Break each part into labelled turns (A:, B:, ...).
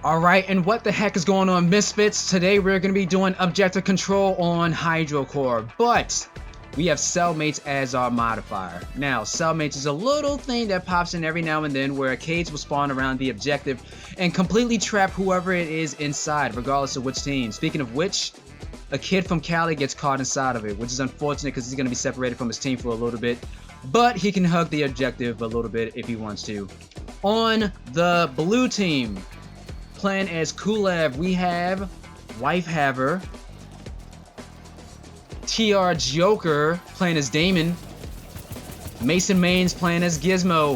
A: Alright, and what the heck is going on, Misfits? Today we're going to be doing objective control on Hydrocore, but we have cellmates as our modifier. Now, cellmates is a little thing that pops in every now and then where a cage will spawn around the objective and completely trap whoever it is inside, regardless of which team. Speaking of which, a kid from Cali gets caught inside of it, which is unfortunate because he's going to be separated from his team for a little bit, but he can hug the objective a little bit if he wants to. On the blue team, playing as Kulev, we have Wife Haver, TR Joker playing as Damon, Mason Mains playing as Gizmo,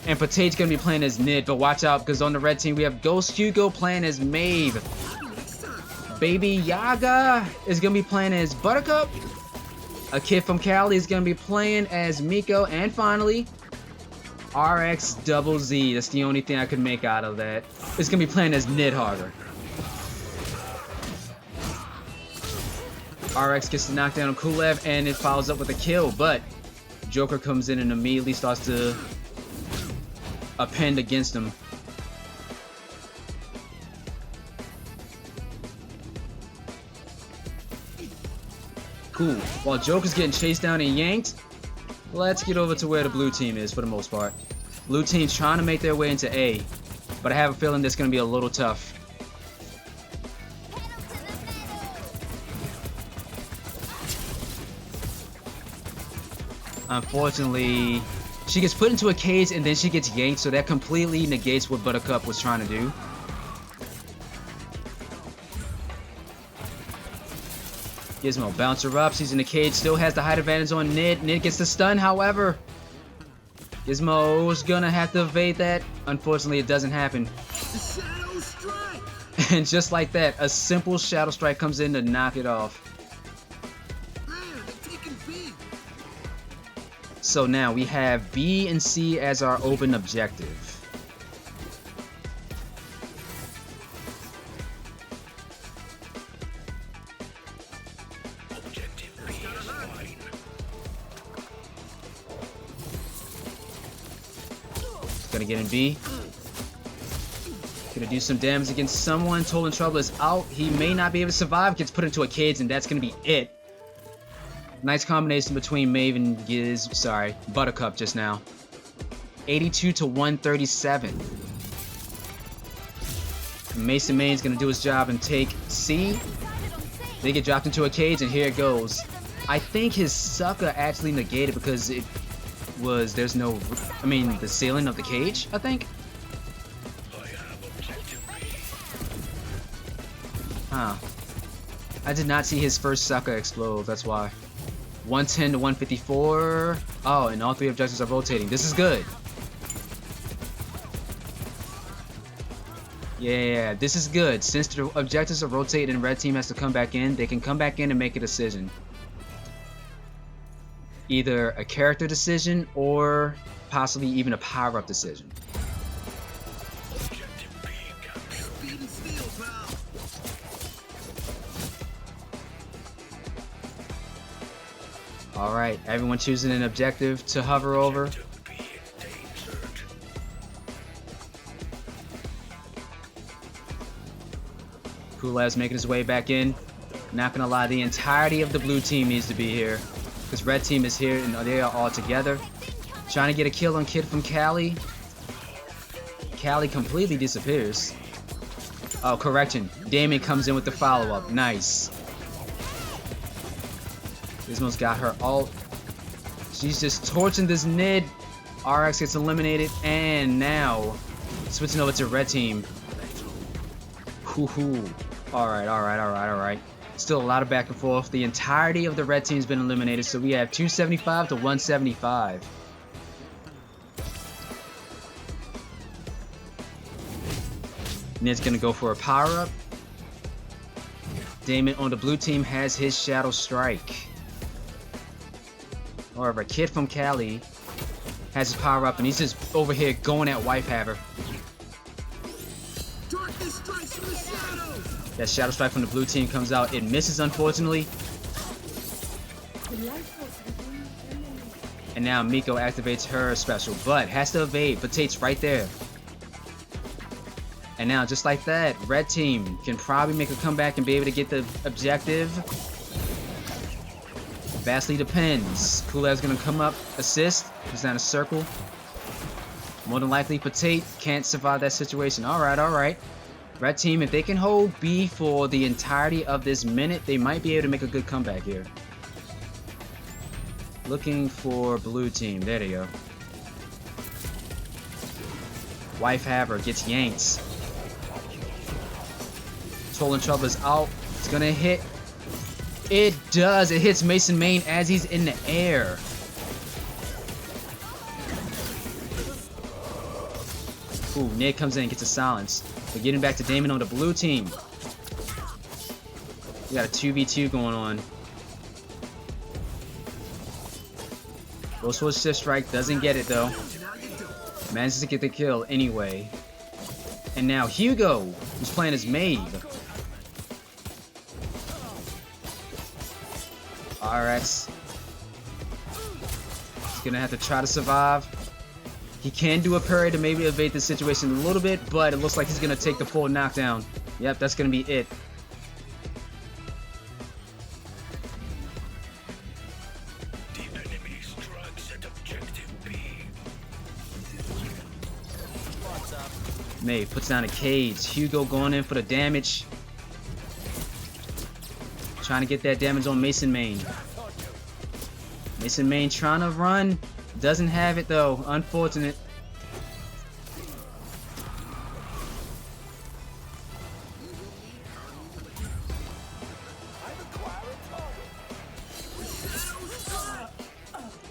A: and Patate's gonna be playing as Nid. But watch out, because on the red team we have Ghost Hugo playing as Maeve, Baby Yaga is gonna be playing as Buttercup, a kid from Cali is gonna be playing as Miko, and finally RX-Z, that's the only thing I could make out of that, is gonna be playing as Nidhogger. RX gets the knockdown on Kulev and it follows up with a kill, but Joker comes in and immediately starts to append against him. Cool. While Joker's getting chased down and yanked, let's get over to where the blue team is for the most part. Blue team's trying to make their way into A, but I have a feeling that's going to be a little tough. Unfortunately, she gets put into a cage and then she gets yanked, so that completely negates what Buttercup was trying to do. Gizmo bounce her up, she's in the cage, still has the height advantage on Nid. Nid gets the stun, however. Gizmo's gonna have to evade that. Unfortunately, it doesn't happen. And just like that, a simple Shadow Strike comes in to knock it off. So now we have B and C as our open objective. Gonna get in B. Gonna do some damage against someone. Total in Trouble is out. He may not be able to survive. Gets put into a cage and that's gonna be it. Nice combination between Maeve and Buttercup just now. 82 to 137. Mason Main's gonna do his job and take C. They get dropped into a cage and here it goes. I think his sucker actually negated because the ceiling of the cage, I think. Huh. I did not see his first sucker explode, that's why. 110 to 154. Oh, and all three objectives are rotating. This is good. Yeah, this is good. Since the objectives are rotating and red team has to come back in, they can come back in and make a decision. Either a character decision or possibly even a power-up decision. Alright, everyone choosing an objective to hover over. Kulev's making his way back in. Not gonna lie, the entirety of the blue team needs to be here. Because red team is here and they are all together. Trying to get a kill on kid from Cali. Cali completely disappears. Oh, correction. Damien comes in with the follow-up. Nice. Gizmo's got her ult. She's just torching this Nid. RX gets eliminated. And now, switching over to red team. Hoo-hoo. Alright. Still a lot of back and forth. The entirety of the red team's been eliminated, so we have 275 to 175. Nid's gonna go for a power-up. Damon on the blue team has his Shadow Strike. However, a kid from Cali has his power-up, and he's just over here going at Wife Haver. That Shadow Strike from the blue team comes out. It misses, unfortunately. And now Miko activates her special, but has to evade. Patate's right there. And now, just like that, red team can probably make a comeback and be able to get the objective. Vastly depends. Kulev's gonna come up, assist. He's down a circle. More than likely, Potate can't survive that situation. Alright, alright. Red team, if they can hold B for the entirety of this minute, they might be able to make a good comeback here. Looking for blue team. There they go. Wife Haver gets yanked. Troll and Trouble is out. It's gonna hit. It does. It hits Mason Main as he's in the air. Ooh, Ned comes in and gets a silence. We're getting back to Damon on the blue team. We got a 2v2 going on. Goes for a shift strike, doesn't get it though. Manages to get the kill anyway. And now Hugo, who's playing as Maeve. RX. He's gonna have to try to survive. He can do a parry to maybe evade the situation a little bit, but it looks like he's gonna take the full knockdown. Yep, that's gonna be it. Maeve puts down a cage. Hugo going in for the damage. Trying to get that damage on Mason Main. Mason Main trying to run. Doesn't have it though. Unfortunate.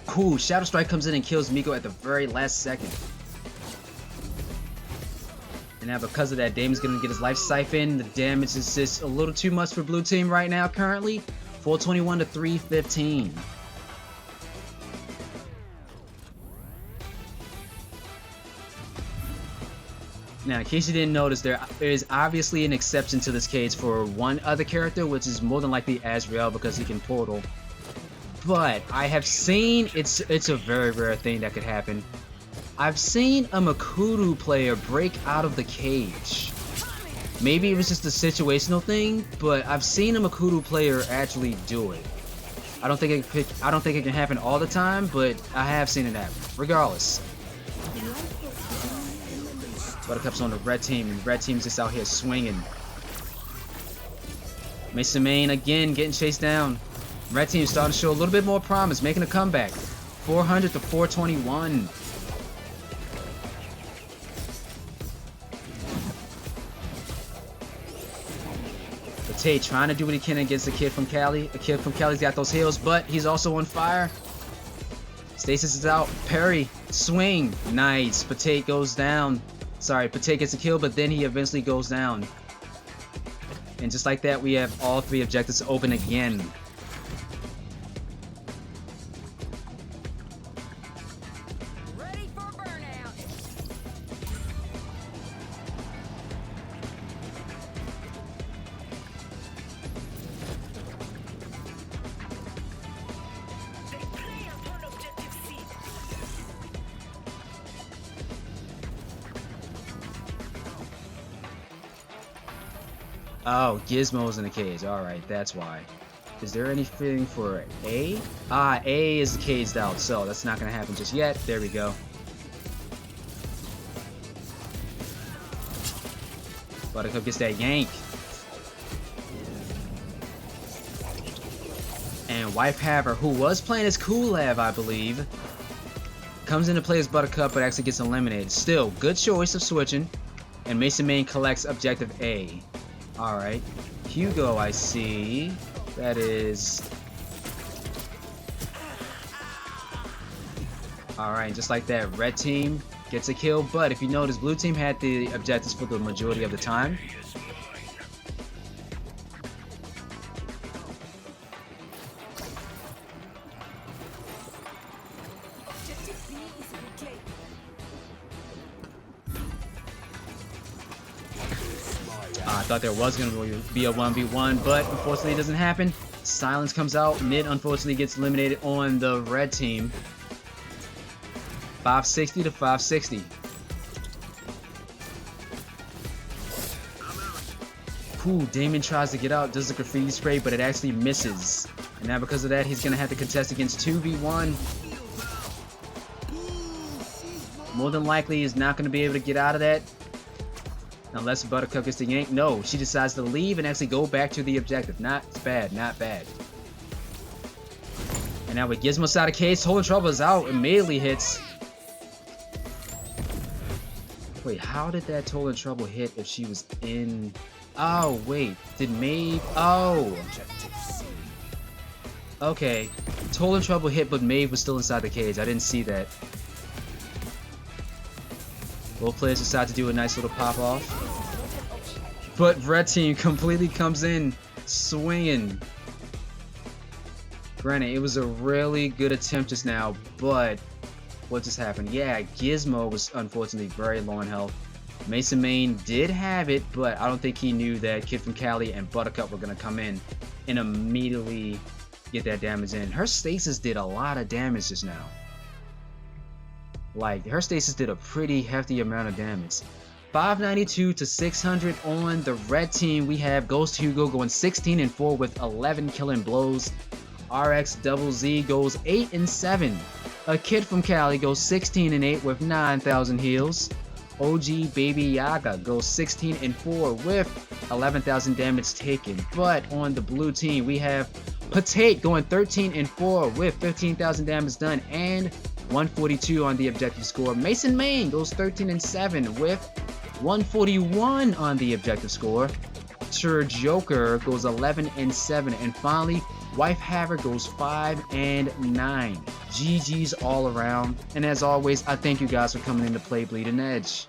A: Cool. Shadow Strike comes in and kills Miko at the very last second. And now because of that, Damon's going to get his life siphon. The damage is just a little too much for blue team right now currently. 421 to 315. Now, in case you didn't notice, there is obviously an exception to this cage for one other character, which is more than likely Azrael because he can portal. But I have seen, it's a very rare thing that could happen. I've seen a Makudu player break out of the cage. Maybe it was just a situational thing, but I've seen a Makudu player actually do it. I don't think it can happen all the time, but I have seen it happen. Regardless. Buttercup's on the red team, and the red team's just out here swinging. Mason Main again getting chased down. Red team starting to show a little bit more promise, making a comeback. 400 to 421. Tate trying to do what he can against the kid from Cali. The kid from Cali's got those heals, but he's also on fire. Stasis is out. Parry. Swing. Nice. Potate goes down. Sorry, Potate gets a kill, but then he eventually goes down. And just like that, we have all three objectives open again.
B: Ready for burnout.
A: Oh, Gizmo's in the cage. Alright, that's why. Is there anything for A? Ah, A is caged out, so that's not going to happen just yet. There we go. Buttercup gets that yank. And Wife Haver, who was playing as Kulev, I believe, comes into play as Buttercup, but actually gets eliminated. Still, good choice of switching. And Mason Main collects objective A. Alright. Hugo, I see. That is... Alright, just like that, red team gets a kill, but if you notice, blue team had the objectives for the majority of the time. I thought there was going to be a 1v1, but unfortunately it doesn't happen. Silence comes out. Mid unfortunately gets eliminated on the red team. 560 to 560. Ooh, Damon tries to get out, does the graffiti spray, but it actually misses. And now because of that, he's gonna have to contest against 2v1. More than likely, he's not gonna be able to get out of that. Unless Buttercup gets the yank. No, she decides to leave and actually go back to the objective. Not bad, not bad. And now with Gizmo out of case, Total Trouble is out, immediately hits. Wait, how did that Total Trouble hit if she was in... Oh, wait, did Maeve... Oh! Okay, Total Trouble hit, but Maeve was still inside the cage. I didn't see that. Both players decide to do a nice little pop-off. But Red Team completely comes in, swinging. Granted, it was a really good attempt just now, but what just happened? Yeah, Gizmo was unfortunately very low in health. Mason Main did have it, but I don't think he knew that Kid from Cali and Buttercup were going to come in and immediately get that damage in. Her stasis did a lot of damage just now. Like, her stasis did a pretty hefty amount of damage. 592 to 600 on the red team. We have Ghost Hugo going 16-4 with 11 killing blows. RX Double Z goes 8-7. A Kid from Cali goes 16-8 with 9,000 heals. OG Baby Yaga goes 16-4 with 11,000 damage taken. But on the blue team, we have Patate going 13-4 with 15,000 damage done and 142 on the objective score. Mason Main goes 13-7 with 141 on the objective score. Sir Joker goes 11-7, and finally Wife Haver goes 5-9. GG's all around, and as always, I thank you guys for coming in to play Bleeding Edge.